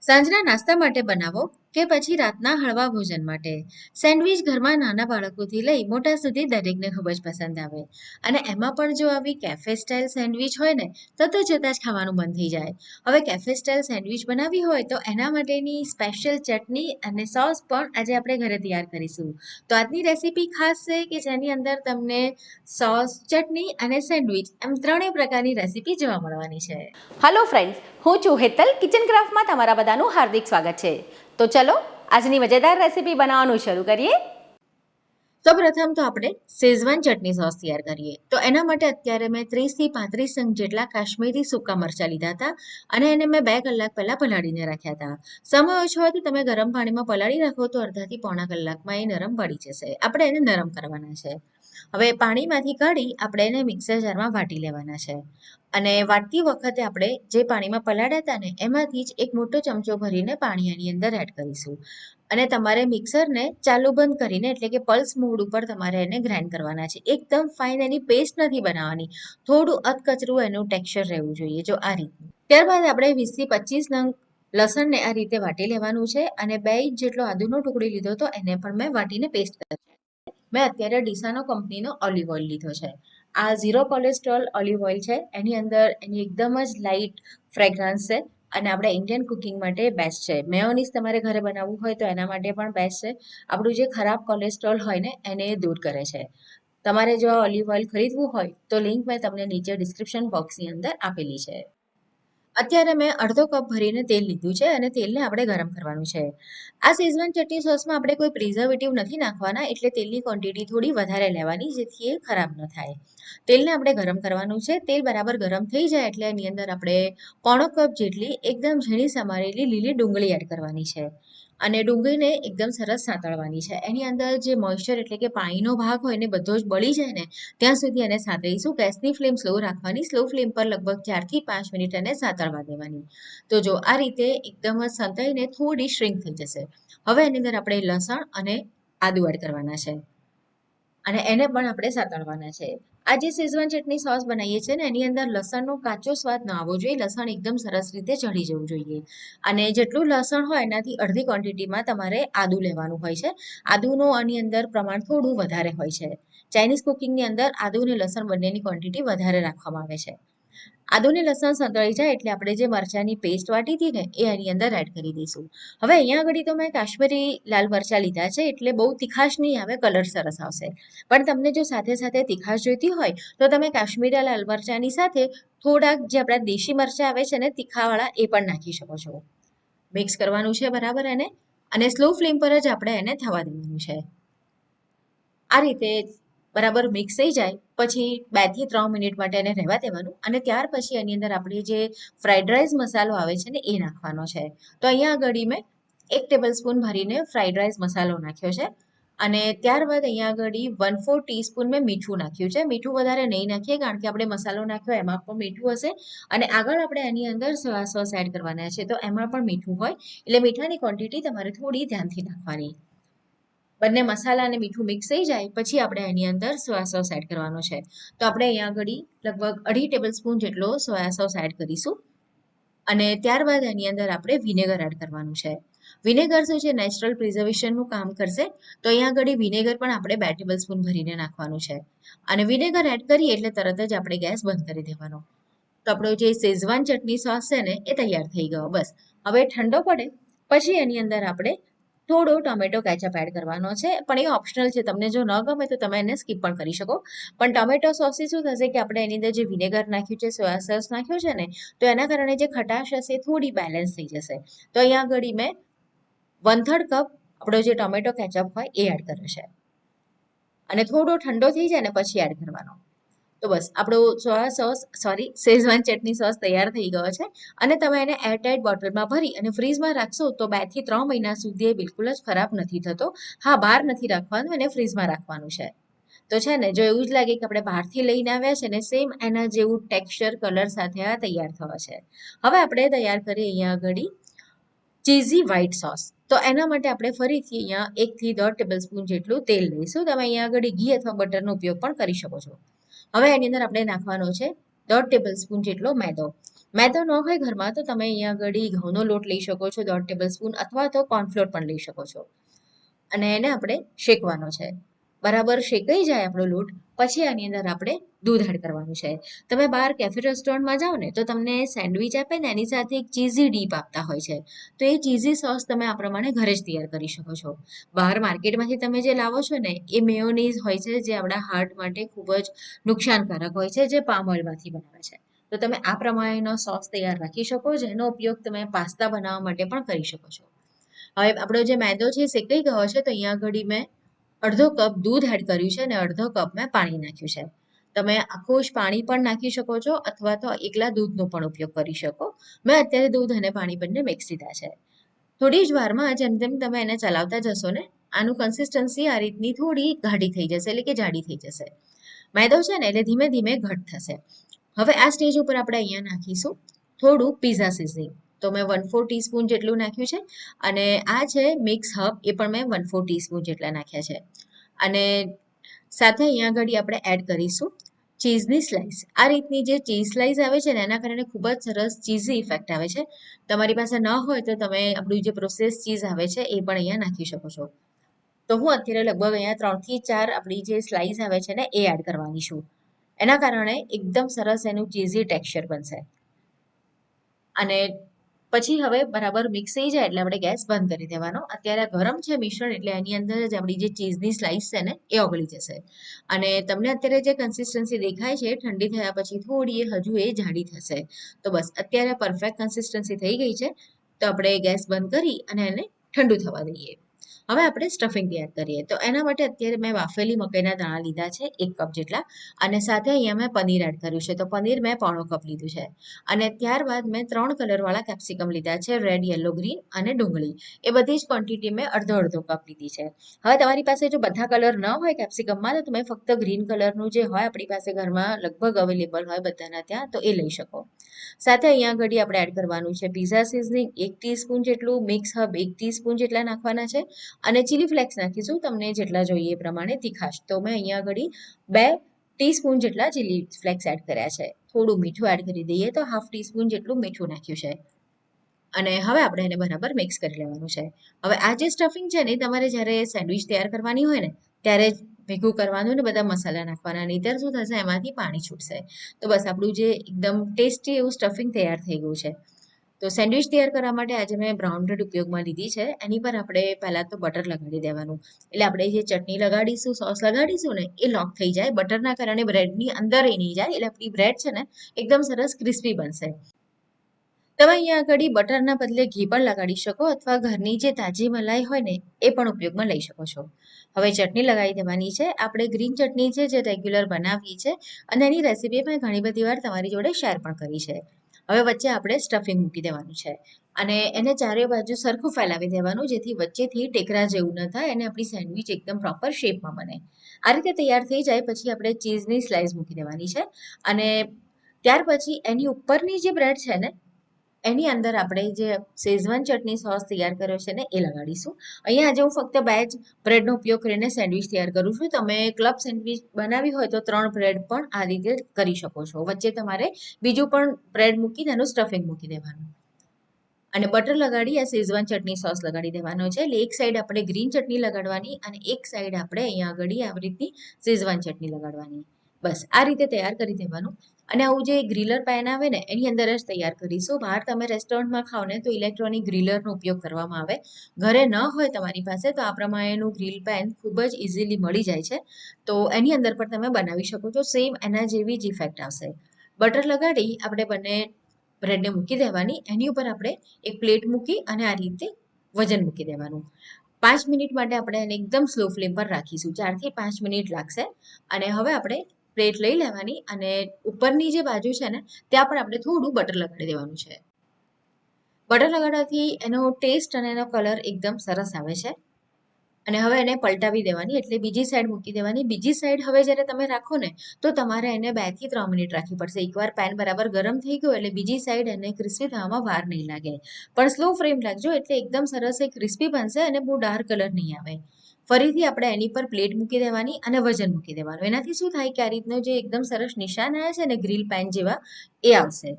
સાંજના નાસ્તા માટે બનાવો કે પછી રાતના હળવા ભોજન માટે સેન્ડવિચ ઘરમાં નાના બાળકોથી લઈ મોટા સુધી દરેકને ખૂબ જ પસંદ આવે. અને એમાં પણ જો આવી કેફે સ્ટાઇલ સેન્ડવિચ હોય ને તો જોતાં જ ખાવાનું મન થઈ જાય. હવે કેફે સ્ટાઇલ સેન્ડવિચ બનાવવી હોય તો એના માટેની સ્પેશિયલ ચટણી અને સોસ પણ આજે આપણે ઘરે તૈયાર કરીશું. તો આજની રેસીપી ખાસ છે કે જેની અંદર તમને સોસ, ચટણી અને સેન્ડવિચ એમ ત્રણેય પ્રકારની રેસીપી જોવા મળવાની છે. હલો ફ્રેન્ડ્સ, હું છું હેતલ. કિચન ક્રાફ્ટમાં તમારા બધાનું હાર્દિક સ્વાગત છે. તો ચલો આજની મજેદાર રેસીપી બનાવવાનું શરૂ કરીએ. તો પ્રથમ તો આપણે શેઝવાન ચટણી સોસ તૈયાર કરીએ. તો એના માટે અત્યારે મેં 30 થી 35 નંગ જેટલા કાશ્મીરી સૂકા મરચાં લીધા હતા અને એને મેં 2 કલાક પહેલા પલાળીને રાખ્યા હતા. સમય ઓછો હોય તો તમે ગરમ પાણીમાં પલાળી રાખો તો અડધાથી પોણા કલાકમાં એ નરમ પડી જશે. આપણે એને નરમ કરવાના છે. હવે પાણીમાંથી કાઢી આપણે એને મિક્સર જારમાં વાટી લેવાના છે. અને વાટતી વખતે આપણે જે પાણીમાં પલાળ્યા હતા ને એમાંથી જ એક મોટો ચમચો ભરીને પાણી એની અંદર એડ કરીશું. અને તમારે મિક્સરને ચાલુ બંધ કરીને એટલે કે પલ્સ મોડ ઉપર તમારે એને ગ્રાઇન્ડ કરવાના છે. એકદમ ફાઇન એની પેસ્ટ નથી બનાવવાની. થોડું અધકચરું એનું ટેક્સચર રહેવું જોઈએ જો આ રીતનું. ત્યારબાદ આપણે 20 થી 25 નંગ લસણને આ રીતે વાટી લેવાનું છે અને 2 ઇંચ જેટલો આદુનો ટુકડી લીધો તો એને પણ મેં વાટીને પેસ્ટ કરી. મેં અત્યારે ડીસાનો કંપનીનો ઓલિવ ઓઇલ લીધો છે. આ ઝીરો કોલેસ્ટ્રોલ ઓલિવ ઓઇલ છે. એની અંદર એની એકદમ જ લાઇટ ફ્રેગ્રન્સ છે અને આપણે ઇન્ડિયન કુકિંગ માટે બેસ્ટ છે. મેયોનીઝ તમારે ઘરે બનાવવું હોય તો એના માટે પણ બેસ્ટ છે. આપણું જે ખરાબ કોલેસ્ટ્રોલ હોય ને એને દૂર કરે છે. તમારે જો ઓલિવ ઓઇલ ખરીદવું હોય તો લિંક મેં તમને નીચે ડિસ્ક્રિપ્શન બોક્સની અંદર આપેલી છે. અત્યારે મેં અડધો કપ ભરીને તેલ લીધું છે અને તેલને આપણે ગરમ કરવાનું છે. આ શેઝવાન ચટણી સોસમાં આપણે કોઈ પ્રિઝર્વેટિવ નથી નાખવાના એટલે તેલની ક્વોન્ટિટી થોડી વધારે લેવાની જેથી એ ખરાબ ન થાય. તેલને આપણે ગરમ કરવાનું છે. તેલ બરાબર ગરમ થઈ જાય એટલે એની અંદર આપણે પોણો કપ જેટલી એકદમ ઝીણી સમારેલી લીલી ડુંગળી એડ કરવાની છે. અને ડુંગળીને એકદમ સરસ સાંતળવાની છે. એની અંદર જે મોઇશ્ચર એટલે કે પાણીનો ભાગ હોય ને બધો જ બળી જાય ને ત્યાં સુધી એને સાંતળીશું. ગેસની ફ્લેમ સ્લો રાખવાની. સ્લો ફ્લેમ પર લગભગ 4 થી 5 મિનિટ એને સાંતળવા દેવાની. તો જો આ રીતે એકદમ જ સંતાઈને થોડી શ્રિંક થઈ જશે. હવે એની અંદર આપણે લસણ અને આદુ એડ કરવાના છે અને એને પણ આપણે સાંતળવાના છે. આ જે શેઝવાન ચટણી સોસ બનાવીએ છીએ ને એની અંદર લસણનો કાચો સ્વાદ ન આવવો જોઈએ. લસણ એકદમ સરસ રીતે ચડી જવું જોઈએ. અને જેટલું લસણ હોય એનાથી અડધી ક્વોન્ટિટીમાં તમારે આદુ લેવાનું હોય છે. આદુનું આની અંદર પ્રમાણ થોડું વધારે હોય છે. ચાઇનીઝ કુકિંગની અંદર આદુ અને લસણ બંનેની ક્વોન્ટિટી વધારે રાખવામાં આવે છે. આદુને લસણ સંતળાઈ જાય એટલે આપણે જે મરચાંની પેસ્ટ વાટી હતી ને એ એની અંદર એડ કરી દઈશું. હવે અહીંયા આગળ તો મેં કાશ્મીરી લાલ મરચાં લીધા છે એટલે બહુ તીખાશ નહીં આવે, કલર સરસ આવશે. પણ તમને જો સાથે સાથે તીખાશ જોઈતી હોય તો તમે કાશ્મીરી લાલ મરચાંની સાથે થોડાક જે આપણા દેશી મરચાં આવે છે ને તીખાવાળા એ પણ નાખી શકો છો. મિક્સ કરવાનું છે બરાબર એને અને સ્લો ફ્લેમ પર જ આપણે એને થવા દેવાનું છે. આ રીતે બરાબર મિક્સ થઈ જાય પછી 2 થી 3 મિનિટ માટે એને રહેવા દેવાનું અને ત્યાર પછી એની અંદર આપણે જે ફ્રાઈડ રાઈસ મસાલો આવે છે ને એ નાખવાનો છે. તો અહીંયા આગળ મેં 1 ટેબલ સ્પૂન ભરીને ફ્રાઈડ રાઈસ મસાલો નાખ્યો છે અને ત્યારબાદ અહીંયા આગળ 1/4 ટીસ્પૂન મેં મીઠું નાખ્યું છે. મીઠું વધારે નહીં નાખીએ કારણ કે આપણે મસાલો નાખ્યો એમાં પણ મીઠું હશે અને આગળ આપણે એની અંદર સોયા સોસ એડ કરવાના છે તો એમાં પણ મીઠું હોય એટલે મીઠાની ક્વોન્ટિટી તમારે થોડી ધ્યાનથી નાખવાની. બંને મસાલા અને મીઠું મિક્સ થઈ જાય પછી આપણે એની અંદર સોયા સોસ એડ કરવાનો છે. તો આપણે અહીંયા આગળ લગભગ 2.5 ટેબલ સ્પૂન જેટલો સોયા સોસ એડ કરીશું અને ત્યારબાદ એની અંદર આપણે વિનેગર એડ કરવાનું છે. વિનેગર શું છે નેચરલ પ્રિઝર્વેશનનું કામ કરશે. તો અહીંયા આગળ વિનેગર પણ આપણે 2 ટેબલ સ્પૂન ભરીને નાખવાનું છે અને વિનેગર એડ કરીએ એટલે તરત જ આપણે ગેસ બંધ કરી દેવાનો. તો આપણો જે શેઝવાન ચટણી સોસ છે ને એ તૈયાર થઈ ગયો. બસ હવે ઠંડો પડે પછી એની અંદર આપણે થોડો ટોમેટો કેચઅપ એડ કરવાનો છે પણ એ ઓપ્શનલ છે. તમને જો ન ગમે તો તમે એને સ્કીપ પણ કરી શકો. પણ ટોમેટો સોસથી શું થશે કે આપણે એની અંદર જે વિનેગર નાખ્યું છે, સોયા સોસ નાખ્યું છે ને તો એના કારણે જે ખટાશ હશે થોડી બેલેન્સ થઈ જશે. તો અહીંયા આગળ મેં 1/3 કપ આપણો જે ટોમેટો કેચઅપ હોય એ એડ કર્યો છે અને થોડો ઠંડો થઈ જાય ને પછી એડ કરવાનો. તો બસ આપણો શેઝવાન ચટણી સોસ તૈયાર થઈ ગયો છે અને તમે એને એરટાઇટ બોટલમાં ભરી અને ફ્રીઝમાં રાખશો તો 2 થી 3 મહિના સુધી એ બિલકુલ જ ખરાબ નથી થતો. હા, બહાર નથી રાખવાનું, એને ફ્રીઝમાં રાખવાનું છે. તો છે ને જો એવું જ લાગે કે આપણે બહારથી લઈને આવ્યા છે ને સેમ એના જેવું ટેક્સચર કલર સાથે આ તૈયાર થવા છે. હવે આપણે તૈયાર કરીએ અહીંયા આગળ ચીઝી વ્હાઈટ સોસ. તો એના માટે આપણે ફરીથી અહીંયા 1 થી 1.5 ટેબલ સ્પૂન જેટલું તેલ લઈશું. તમે અહીંયા આગળ ઘી અથવા બટરનો ઉપયોગ પણ કરી શકો છો. હવે એની અંદર આપણે નાખવાનો છે 1.5 ટેબલ સ્પૂન જેટલો મેદો. મેદો ન હોય ઘરમાં તો તમે અહીંયા આગળ ઘઉંનો લોટ લઈ શકો છો 1.5 ટેબલ સ્પૂન અથવા તો કોર્નફ્લોર પણ લઈ શકો છો. અને એને આપણે શેકવાનો છે. બરાબર શેકાઈ જાય આપણો લોટ પછી આની અંદર આપણે દૂધ એડ કરવાનું છે. તમે બહાર કેફે રેસ્ટોરન્ટમાં જાઓ ને તો તમને સેન્ડવિચ આપે ને એની સાથે એક ચીઝી ડીપ આપતા હોય છે. તો એ ચીઝી સોસ તમે આ પ્રમાણે ઘરે જ તૈયાર કરી શકો છો. બહાર માર્કેટમાંથી તમે જે લાવો છો ને એ મેયોનીઝ હોય છે જે આપણા હાર્ટ માટે ખૂબ જ નુકસાનકારક હોય છે જે પામ ઓઇલમાંથી બનાવે છે. તો તમે આ પ્રમાણેનો સોસ તૈયાર રાખી શકો જેનો ઉપયોગ તમે પાસ્તા બનાવવા માટે પણ કરી શકો છો. હવે આપણો જે મેદો છે એ શેકાઈ ગયો છે તો અહીંયા આગળ મેં અડધો કપ દૂધ એડ કર્યું છે અને અડધો કપ મેં પાણી નાખ્યું છે. તમે આખું જ પાણી પણ નાખી શકો છો અથવા તો એકલા દૂધનો પણ ઉપયોગ કરી શકો. મેં અત્યારે દૂધ અને પાણી બંને મિક્સ લીધા છે. થોડી જ વારમાં જેમ જેમ તમે એને ચલાવતા જશો ને આનું કન્સિસ્ટન્સી આ રીતની થોડી ગાઢી થઈ જશે એટલે કે જાડી થઈ જશે. મેદો છે ને એટલે ધીમે ધીમે ઘટ થશે. હવે આ સ્ટેજ ઉપર આપણે અહીંયા નાખીશું થોડું પીઝા સિઝનિંગ. તો મેં 1/4 ટીસ્પૂન જેટલું નાખ્યું છે અને આ છે મિક્સ હબ એ પણ મેં 1/4 ટીસ્પૂન જેટલા નાખ્યા છે. અને સાથે અહીંયા આગળ આપણે એડ કરીશું ચીઝની સ્લાઇસ. આ રીતની જે ચીઝ સ્લાઇસ આવે છે ને એના કારણે ખૂબ જ સરસ ચીઝી ઇફેક્ટ આવે છે. તમારી પાસે ન હોય તો તમે આપણું જે પ્રોસેસ ચીઝ આવે છે એ પણ અહીંયા નાખી શકો છો. તો હું અત્યારે લગભગ અહીંયા 3 થી 4 આપણી જે સ્લાઇસ આવે છે ને એ એડ કરવાની છું. એના કારણે એકદમ સરસ એનું ચીઝી ટેક્સચર બનશે. અને પછી હવે બરાબર મિક્સ થઈ જાય એટલે આપણે ગેસ બંધ કરી દેવાનો. અત્યારે ગરમ છે મિશ્રણ એટલે એની અંદર જ આપણી જે ચીઝની સ્લાઇસ છે ને એ ઓગળી જશે. અને તમને અત્યારે જે કન્સિસ્ટન્સી દેખાય છે ઠંડી થયા પછી થોડી હજુ એ જાડી થશે. તો બસ અત્યારે પરફેક્ટ કન્સિસ્ટન્સી થઈ ગઈ છે. તો આપણે ગેસ બંધ કરી અને એને ઠંડુ થવા દઈએ. હવે આપણે સ્ટફિંગ તૈયાર કરીએ. તો એના માટે અત્યારે મેં બાફેલી મકાઈના દાણા લીધા છે 1 કપ જેટલા અને સાથે અહીંયા મેં પનીર એડ કર્યું છે. તો પનીર મેં 1/4 કપ લીધું છે. અને ત્યારબાદ મેં 3 કલરવાળા કેપ્સિકમ લીધા છે રેડ, યલો, ગ્રીન અને ડુંગળી. એ બધી જ ક્વોન્ટિટી મેં અડધો અડધો કપ લીધી છે. હવે તમારી પાસે જો બધા કલર ન હોય કેપ્સિકમમાં તો તમે ફક્ત ગ્રીન કલરનું જે હોય આપણી પાસે ઘરમાં લગભગ અવેલેબલ હોય બધાના ત્યાં તો એ લઈ શકો. સાથે અહીંયા આગળ આપણે એડ કરવાનું છે પીઝા સિઝનિંગ 1 ટીસ્પૂન જેટલું, મિક્સ હબ 1 ટીસ્પૂન જેટલા નાખવાના છે અને ચીલી ફ્લેક્સ નાખીશું તમને જેટલા જોઈએ એ પ્રમાણે તીખાશ. તો મેં અહીંયા આગળ 2 ટીસ્પૂન જેટલા ચીલી ફ્લેક્સ એડ કર્યા છે. થોડું મીઠું એડ કરી દઈએ તો 1/2 ટીસ્પૂન જેટલું મીઠું નાખ્યું છે. અને હવે આપણે એને બરાબર મિક્સ કરી લેવાનું છે. હવે આ જે સ્ટફિંગ છે ને તમારે જ્યારે સેન્ડવિચ તૈયાર કરવાની હોય ને ત્યારે જ ભેગું કરવાનું ને બધા મસાલા નાખવાના નહીંતર શું થશે એમાંથી પાણી છૂટશે. તો બસ આપણું જે એકદમ ટેસ્ટી એવું સ્ટફિંગ તૈયાર થઈ ગયું છે. તો સેન્ડવિચ તૈયાર કરવા માટે આજે મેં બ્રાઉન બ્રેડ ઉપયોગમાં લીધી છે. એની પર આપણે પહેલાં તો બટર લગાડી દેવાનું. એટલે આપણે જે ચટણી લગાડીશું, સોસ લગાડીશું ને એ લોક થઈ જાય. બટરના કારણે બ્રેડની અંદર એ નહીં જાય એટલે આપણી બ્રેડ છે ને એકદમ સરસ ક્રિસ્પી બનશે. તમે અહીંયા આગળ બટરના બદલે ઘી પણ લગાડી શકો અથવા ઘરની જે તાજી મલાઈ હોય ને એ પણ ઉપયોગમાં લઈ શકો છો. હવે ચટણી લગાવી દેવાની છે. આપણે ગ્રીન ચટણી છે જે રેગ્યુલર બનાવીએ છે અને એની રેસીપી મેં ઘણી બધી વાર તમારી જોડે શેર પણ કરી છે. હવે વચ્ચે આપણે સ્ટફિંગ મૂકી દેવાનું છે અને એને ચારે બાજુ સરખું ફેલાવી દેવાનું જેથી વચ્ચેથી ટેકરા જેવું ન થાય અને આપણી સેન્ડવિચ એકદમ પ્રોપર શેપમાં બને. આ રીતે તૈયાર થઈ જાય પછી આપણે ચીઝની સ્લાઇસ મૂકી દેવાની છે અને ત્યાર પછી એની ઉપરની જે બ્રેડ છે ને એની અંદર આપણે જે શેઝવાન ચટણી સોસ તૈયાર કર્યો છે ને એ લગાડીશું. અહીંયા આજે હું ફક્ત 2 જ બ્રેડનો ઉપયોગ કરીને સેન્ડવિચ તૈયાર કરું છું. તમે ક્લબ સેન્ડવિચ બનાવી હોય તો 3 બ્રેડ પણ આ રીતે કરી શકો છો. વચ્ચે તમારે બીજું પણ બ્રેડ મૂકીને એનું સ્ટફિંગ મૂકી દેવાનું અને બટર લગાડી આ શેઝવાન ચટણી સોસ લગાડી દેવાનો છે. એટલે એક સાઈડ આપણે ગ્રીન ચટણી લગાડવાની અને એક સાઈડ આપણે અહીંયા આગળ આવી રીતની શેઝવાન ચટણી લગાડવાની. બસ આ રીતે તૈયાર કરી દેવાનું. અને આવું જે ગ્રીલર પેન આવે ને એની અંદર જ તૈયાર કરીશું. બહાર તમે રેસ્ટોરન્ટમાં ખાઓ ને તો ઇલેક્ટ્રોનિક ગ્રીલરનો ઉપયોગ કરવામાં આવે. ઘરે ન હોય તમારી પાસે તો આ પ્રમાણેનું ગ્રીલ પેન ખૂબ જ ઇઝીલી મળી જાય છે. તો એની અંદર પણ તમે બનાવી શકો છો. સેમ એના જેવી જ ઇફેક્ટ આવશે. બટર લગાડી આપણે બંને બ્રેડને મૂકી દેવાની. એની ઉપર આપણે એક પ્લેટ મૂકી અને આ રીતે વજન મૂકી દેવાનું. 5 મિનિટ માટે આપણે એને એકદમ સ્લો ફ્લેમ પર રાખીશું. 4 થી 5 મિનિટ લાગશે. અને હવે આપણે પ્લેટ લઈ લેવાની અને ઉપરની જે બાજુ છે ને ત્યાં પણ આપણે થોડું બટર લગાડી દેવાનું છે. બટર લગાડવાથી એનો ટેસ્ટ અને એનો કલર એકદમ સરસ આવે છે. અને હવે એને પલટાવી દેવાની એટલે બીજી સાઈડ મૂકી દેવાની. બીજી સાઈડ હવે જ્યારે તમે રાખો ને તો તમારે એને 2 થી 3 મિનિટ રાખવી પડશે. એકવાર પેન બરાબર ગરમ થઈ ગયો એટલે બીજી સાઈડ એને ક્રિસ્પી થવામાં વાર નહીં લાગે. પણ સ્લો ફ્લેમ રાખજો એટલે એકદમ સરસ એ ક્રિસ્પી બનશે અને બહુ ડાર્ક કલર નહીં આવે. ફરીથી આપણે એની પર પ્લેટ મૂકી દેવાની અને વજન મૂકી દેવાનું. એનાથી શું થાય કે આ રીતનો જે એકદમ સરસ નિશાન આવે છે ને ગ્રીલ પેન જેવા એ આવશે.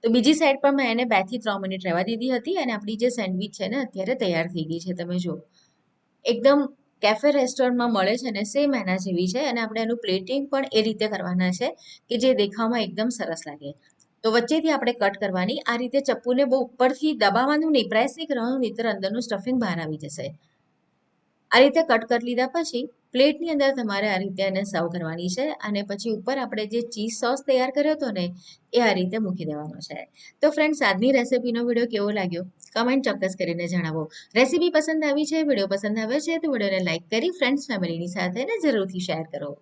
તો બીજી સાઈડ પર મેં એને 2 થી 3 મિનિટ રહેવા દીધી હતી અને આપણી જે સેન્ડવિચ છે ને અત્યારે તૈયાર થઈ ગઈ છે. તમે જુઓ એકદમ કેફે રેસ્ટોરન્ટમાં મળે છે ને સેમ એના જેવી છે અને આપણે એનું પ્લેટિંગ પણ એ રીતે કરવાના છે કે જે દેખાવમાં એકદમ સરસ લાગે. તો વચ્ચેથી આપણે કટ કરવાની. આ રીતે ચપ્પુને બહુ ઉપરથી દબાવવાનું નહીં, પ્રેસ નહીં કરવાનું, નહીંતર અંદરનું સ્ટફિંગ બહાર આવી જશે. આ રીતે કટ કરી લીધા પછી પ્લેટની અંદર તમારે આ રીતે એને સર્વ કરવાની છે અને પછી ઉપર આપણે જે ચીઝ સોસ તૈયાર કર્યો હતો ને એ આ રીતે મૂકી દેવાનો છે. તો ફ્રેન્ડ્સ, આજની રેસિપીનો વિડીયો કેવો લાગ્યો કમેન્ટ ચોક્કસ કરીને જણાવો. રેસિપી પસંદ આવી છે, વિડીયો પસંદ આવે છે તો વિડીયોને લાઇક કરી ફ્રેન્ડ્સ ફેમિલીની સાથે ને જરૂરથી શેર કરો.